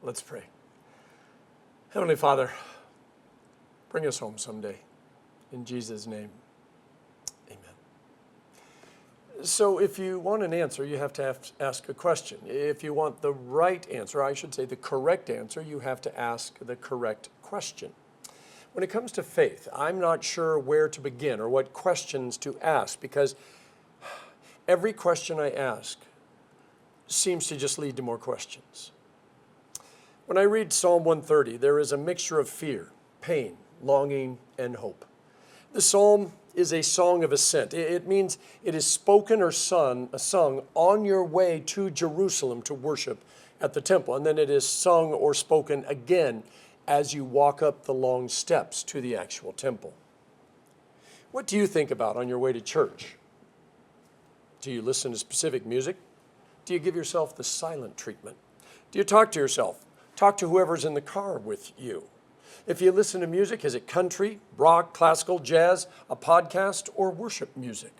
Let's pray. Heavenly Father, bring us home someday. In Jesus' name, amen. So if you want an answer, you have to ask a question. If you want the right answer, I should say the correct answer, you have to ask the correct question. When it comes to faith, I'm not sure where to begin or what questions to ask, because every question I ask seems to just lead to more questions. When I read Psalm 130, there is a mixture of fear, pain, longing, and hope. The psalm is a song of ascent. It means it is spoken or sung on your way to Jerusalem to worship at the temple, and then it is sung or spoken again as you walk up the long steps to the actual temple. What do you think about on your way to church? Do you listen to specific music? Do you give yourself the silent treatment? Do you talk to yourself? Talk to whoever's in the car with you. If you listen to music, is it country, rock, classical, jazz, a podcast, or worship music?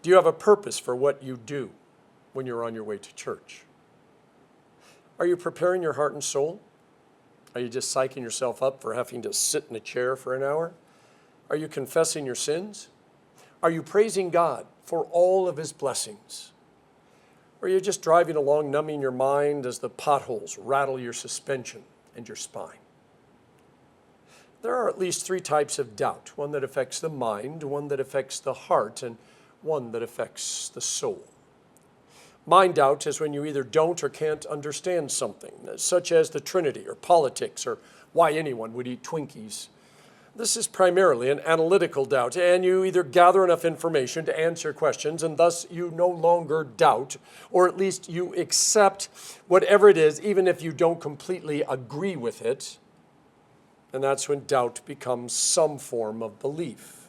Do you have a purpose for what you do when you're on your way to church? Are you preparing your heart and soul? Are you just psyching yourself up for having to sit in a chair for an hour? Are you confessing your sins? Are you praising God for all of His blessings? Or are you just driving along, numbing your mind as the potholes rattle your suspension and your spine? There are at least three types of doubt: one that affects the mind, one that affects the heart, and one that affects the soul. Mind doubt is when you either don't or can't understand something, such as the Trinity or politics or why anyone would eat Twinkies. This is primarily an analytical doubt, and you either gather enough information to answer questions, and thus you no longer doubt, or at least you accept whatever it is, even if you don't completely agree with it. And that's when doubt becomes some form of belief.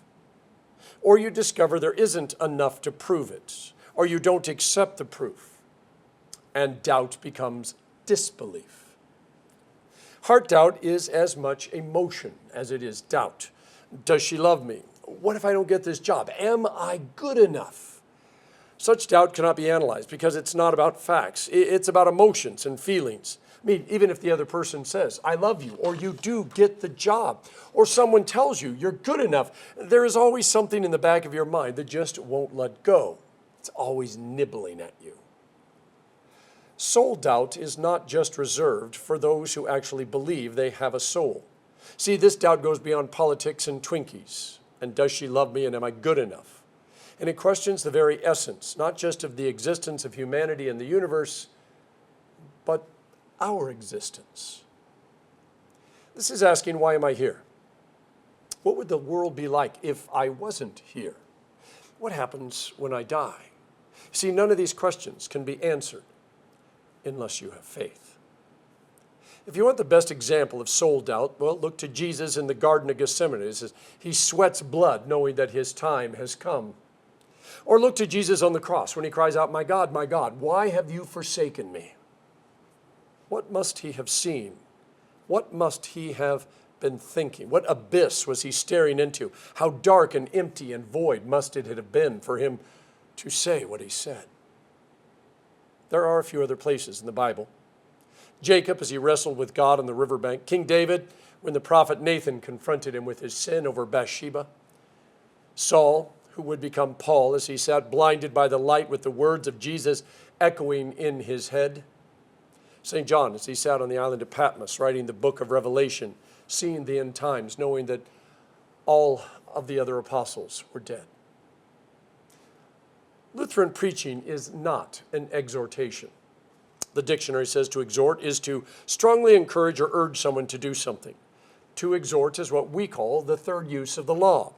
Or you discover there isn't enough to prove it, or you don't accept the proof, and doubt becomes disbelief. Heart doubt is as much emotion as it is doubt. Does she love me? What if I don't get this job? Am I good enough? Such doubt cannot be analyzed because it's not about facts. It's about emotions and feelings. I mean, even if the other person says, I love you, or you do get the job, or someone tells you you're good enough, there is always something in the back of your mind that just won't let go. It's always nibbling at you. Soul doubt is not just reserved for those who actually believe they have a soul. See, this doubt goes beyond politics and Twinkies, and does she love me, and am I good enough? And it questions the very essence, not just of the existence of humanity and the universe, but our existence. This is asking, why am I here? What would the world be like if I wasn't here? What happens when I die? See, none of these questions can be answered unless you have faith. If you want the best example of soul doubt, well, look to Jesus in the Garden of Gethsemane. It says, he sweats blood knowing that his time has come. Or look to Jesus on the cross when he cries out, my God, why have you forsaken me? What must he have seen? What must he have been thinking? What abyss was he staring into? How dark and empty and void must it have been for him to say what he said? There are a few other places in the Bible. Jacob, as he wrestled with God on the riverbank. King David, when the prophet Nathan confronted him with his sin over Bathsheba. Saul, who would become Paul, as he sat blinded by the light with the words of Jesus echoing in his head. St. John, as he sat on the island of Patmos, writing the book of Revelation, seeing the end times, knowing that all of the other apostles were dead. Lutheran preaching is not an exhortation. The dictionary says to exhort is to strongly encourage or urge someone to do something. To exhort is what we call the third use of the law,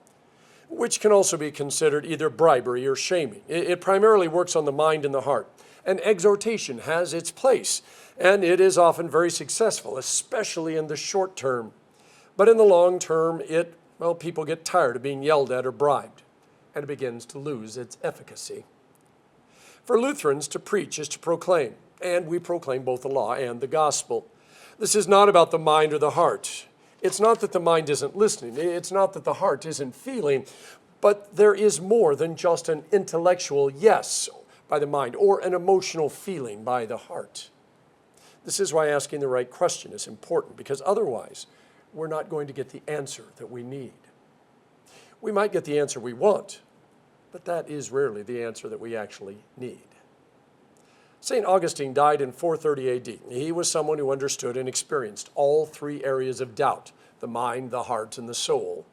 which can also be considered either bribery or shaming. It primarily works on the mind and the heart. And exhortation has its place, and it is often very successful, especially in the short term. But in the long term, people get tired of being yelled at or bribed, and it begins to lose its efficacy. For Lutherans, to preach is to proclaim, and we proclaim both the law and the gospel. This is not about the mind or the heart. It's not that the mind isn't listening. It's not that the heart isn't feeling, but there is more than just an intellectual yes by the mind or an emotional feeling by the heart. This is why asking the right question is important, because otherwise we're not going to get the answer that we need. We might get the answer we want, but that is rarely the answer that we actually need. St. Augustine died in 430 AD. He was someone who understood and experienced all three areas of doubt, the mind, the heart, and the soul.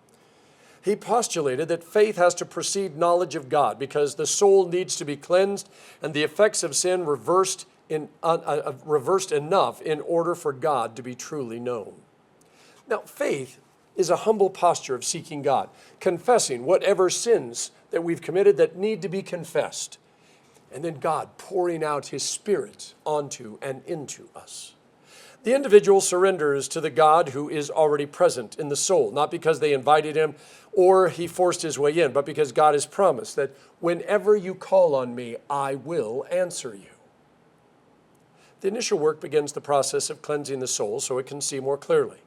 He postulated that faith has to precede knowledge of God because the soul needs to be cleansed and the effects of sin reversed enough in order for God to be truly known. Now, faith is a humble posture of seeking God, confessing whatever sins that we've committed that need to be confessed, and then God pouring out His Spirit onto and into us. The individual surrenders to the God who is already present in the soul, not because they invited Him or He forced His way in, but because God has promised that whenever you call on me, I will answer you. The initial work begins the process of cleansing the soul so it can see more clearly.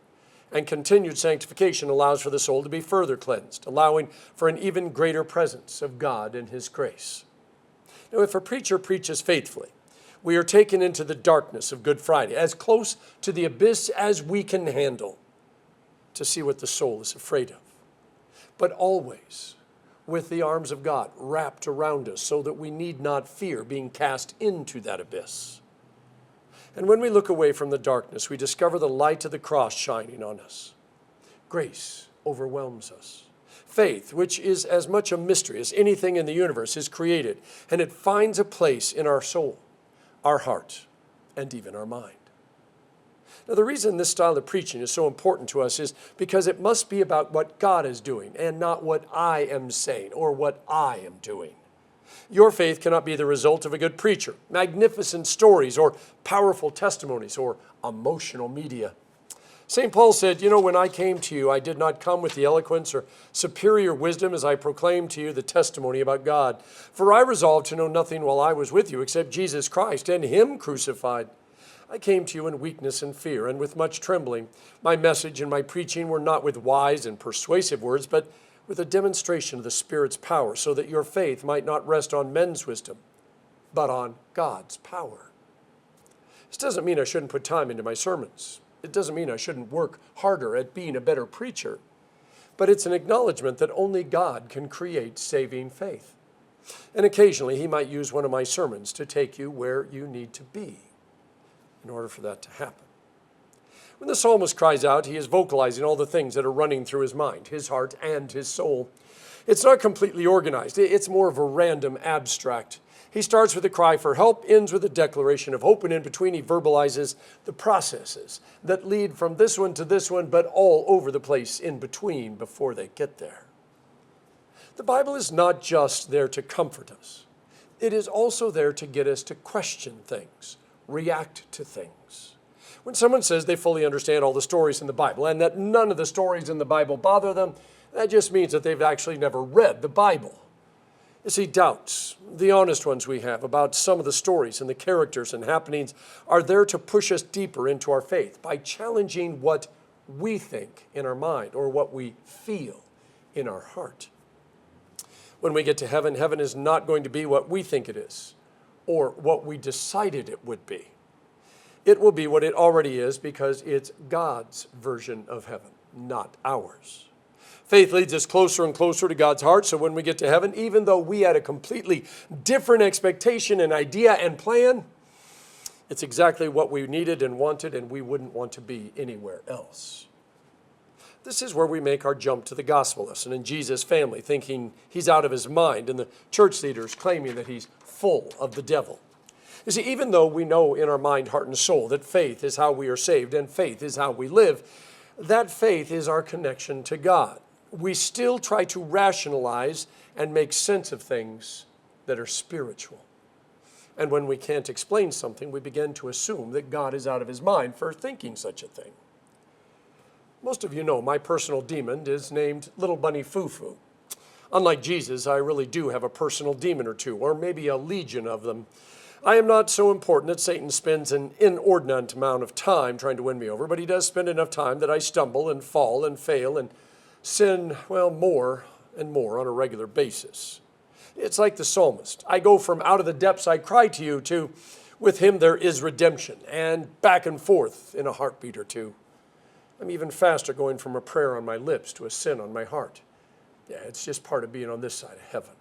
And continued sanctification allows for the soul to be further cleansed, allowing for an even greater presence of God and His grace. Now, if a preacher preaches faithfully, we are taken into the darkness of Good Friday, as close to the abyss as we can handle, to see what the soul is afraid of. But always with the arms of God wrapped around us so that we need not fear being cast into that abyss. And when we look away from the darkness, we discover the light of the cross shining on us. Grace overwhelms us. Faith, which is as much a mystery as anything in the universe, is created, and it finds a place in our soul, our heart, and even our mind. Now, the reason this style of preaching is so important to us is because it must be about what God is doing and not what I am saying or what I am doing. Your faith cannot be the result of a good preacher, magnificent stories, or powerful testimonies, or emotional media. St. Paul said, when I came to you, I did not come with the eloquence or superior wisdom as I proclaimed to you the testimony about God. For I resolved to know nothing while I was with you except Jesus Christ and Him crucified. I came to you in weakness and fear and with much trembling. My message and my preaching were not with wise and persuasive words, but with a demonstration of the Spirit's power, so that your faith might not rest on men's wisdom, but on God's power. This doesn't mean I shouldn't put time into my sermons. It doesn't mean I shouldn't work harder at being a better preacher. But it's an acknowledgement that only God can create saving faith. And occasionally He might use one of my sermons to take you where you need to be in order for that to happen. When the psalmist cries out, he is vocalizing all the things that are running through his mind, his heart, and his soul. It's not completely organized. It's more of a random abstract. He starts with a cry for help, ends with a declaration of hope, and in between he verbalizes the processes that lead from this one to this one, but all over the place in between before they get there. The Bible is not just there to comfort us. It is also there to get us to question things, react to things. When someone says they fully understand all the stories in the Bible and that none of the stories in the Bible bother them, that just means that they've actually never read the Bible. You see, doubts, the honest ones we have about some of the stories and the characters and happenings, are there to push us deeper into our faith by challenging what we think in our mind or what we feel in our heart. When we get to heaven, heaven is not going to be what we think it is or what we decided it would be. It will be what it already is because it's God's version of heaven, not ours. Faith leads us closer and closer to God's heart, so when we get to heaven, even though we had a completely different expectation and idea and plan, it's exactly what we needed and wanted, and we wouldn't want to be anywhere else. This is where we make our jump to the gospel lesson in Jesus' family, thinking he's out of his mind, and the church leaders claiming that he's full of the devil. You see, even though we know in our mind, heart, and soul that faith is how we are saved and faith is how we live, that faith is our connection to God. We still try to rationalize and make sense of things that are spiritual. And when we can't explain something, we begin to assume that God is out of his mind for thinking such a thing. Most of you know my personal demon is named Little Bunny Foo-Foo. Unlike Jesus, I really do have a personal demon or two, or maybe a legion of them. I am not so important that Satan spends an inordinate amount of time trying to win me over, but he does spend enough time that I stumble and fall and fail and sin, more and more on a regular basis. It's like the psalmist. I go from out of the depths I cry to you to With him there is redemption, and back and forth in a heartbeat or two. I'm even faster going from a prayer on my lips to a sin on my heart. Yeah, it's just part of being on this side of heaven.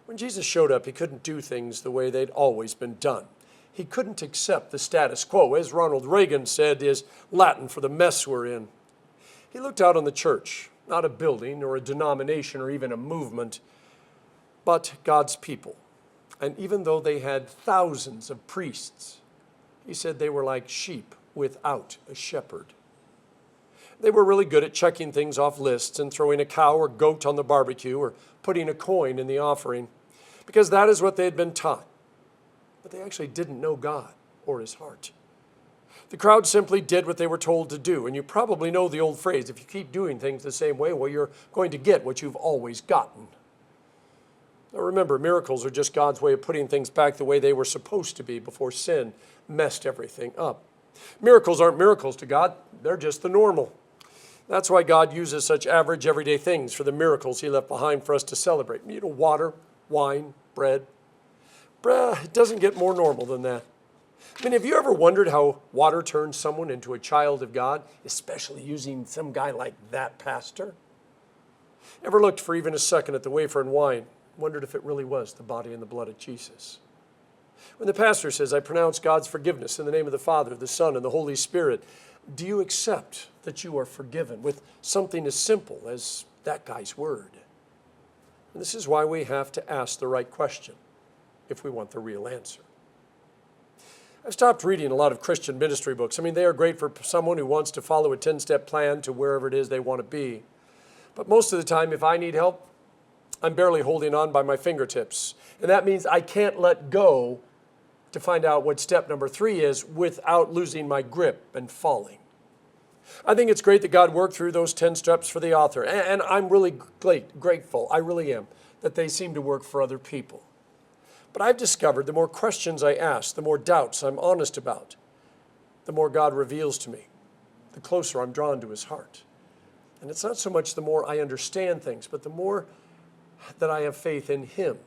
When Jesus showed up, he couldn't do things the way they'd always been done. He couldn't accept the status quo, as Ronald Reagan said is Latin for the mess we're in. He looked out on the church, not a building or a denomination or even a movement, but God's people. And even though they had thousands of priests, he said they were like sheep without a shepherd. They were really good at checking things off lists and throwing a cow or goat on the barbecue or putting a coin in the offering, because that is what they had been taught. But they actually didn't know God or his heart. The crowd simply did what they were told to do. And you probably know the old phrase, if you keep doing things the same way, well, you're going to get what you've always gotten. Now remember, miracles are just God's way of putting things back the way they were supposed to be before sin messed everything up. Miracles aren't miracles to God. They're just the normal. That's why God uses such average, everyday things for the miracles he left behind for us to celebrate. You know, water, wine, bread. It doesn't get more normal than that. I mean, have you ever wondered how water turns someone into a child of God, especially using some guy like that pastor? Ever looked for even a second at the wafer and wine, wondered if it really was the body and the blood of Jesus? When the pastor says, I pronounce God's forgiveness in the name of the Father, the Son, and the Holy Spirit, do you accept that you are forgiven with something as simple as that guy's word? And this is why we have to ask the right question if we want the real answer. I've stopped reading a lot of Christian ministry books. I mean, they are great for someone who wants to follow a 10-step plan to wherever it is they want to be. But most of the time, if I need help, I'm barely holding on by my fingertips. And that means I can't let go to find out what step number 3 is without losing my grip and falling. I think it's great that God worked through those 10 steps for the author. And I'm really grateful, I really am, that they seem to work for other people. But I've discovered the more questions I ask, the more doubts I'm honest about, the more God reveals to me, the closer I'm drawn to his heart. And it's not so much the more I understand things, but the more that I have faith in him,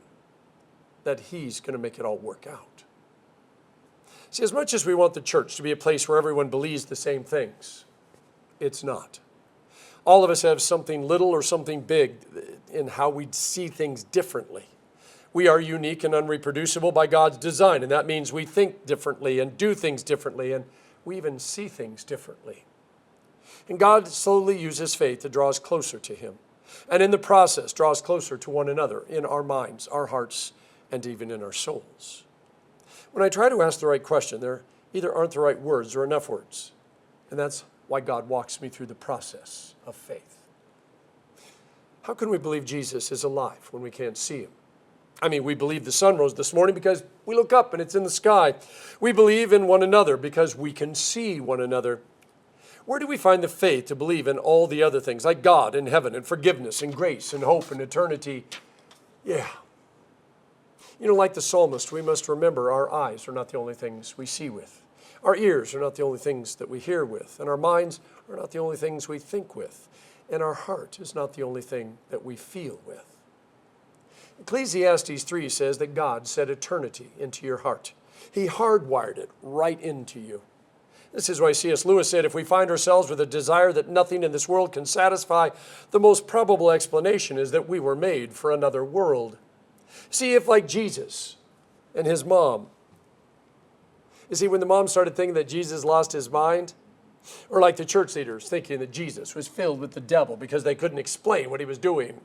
that he's going to make it all work out. See, as much as we want the church to be a place where everyone believes the same things, it's not. All of us have something little or something big in how we see things differently. We are unique and unreproducible by God's design, and that means we think differently and do things differently, and we even see things differently. And God slowly uses faith to draw us closer to him, and in the process draw us closer to one another in our minds, our hearts, and even in our souls. When I try to ask the right question, there either aren't the right words or enough words, and that's why God walks me through the process of faith. How can we believe Jesus is alive when we can't see him? I mean, we believe the sun rose this morning because we look up and it's in the sky. We believe in one another because we can see one another. Where do we find the faith to believe in all the other things, like God and heaven and forgiveness and grace and hope and eternity? Yeah. You know, like the psalmist, we must remember our eyes are not the only things we see with. Our ears are not the only things that we hear with. And our minds are not the only things we think with. And our heart is not the only thing that we feel with. Ecclesiastes 3 says that God set eternity into your heart. He hardwired it right into you. This is why C.S. Lewis said, if we find ourselves with a desire that nothing in this world can satisfy, the most probable explanation is that we were made for another world. See, if like Jesus and his mom, you see, when the mom started thinking that Jesus lost his mind, or like the church leaders thinking that Jesus was filled with the devil because they couldn't explain what he was doing,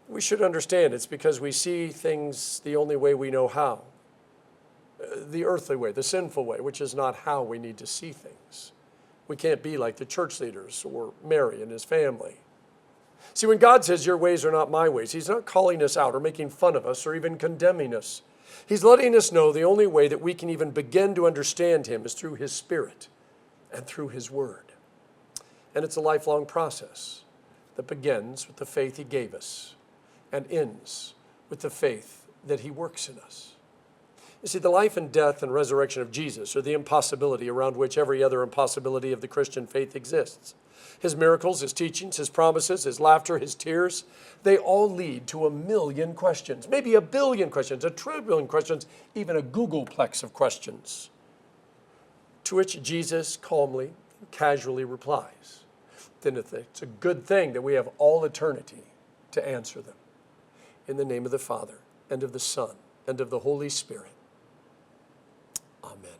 we should understand it's because we see things the only way we know how. The earthly way, the sinful way, which is not how we need to see things. We can't be like the church leaders or Mary and his family. See, when God says your ways are not my ways, he's not calling us out or making fun of us or even condemning us. He's letting us know the only way that we can even begin to understand him is through his Spirit and through his word. And it's a lifelong process that begins with the faith he gave us and ends with the faith that he works in us. You see, the life and death and resurrection of Jesus are the impossibility around which every other impossibility of the Christian faith exists. His miracles, his teachings, his promises, his laughter, his tears, they all lead to a million questions, maybe a billion questions, a trillion questions, even a Googleplex of questions, to which Jesus calmly, casually replies. Then it's a good thing that we have all eternity to answer them. In the name of the Father, and of the Son, and of the Holy Spirit. Amen.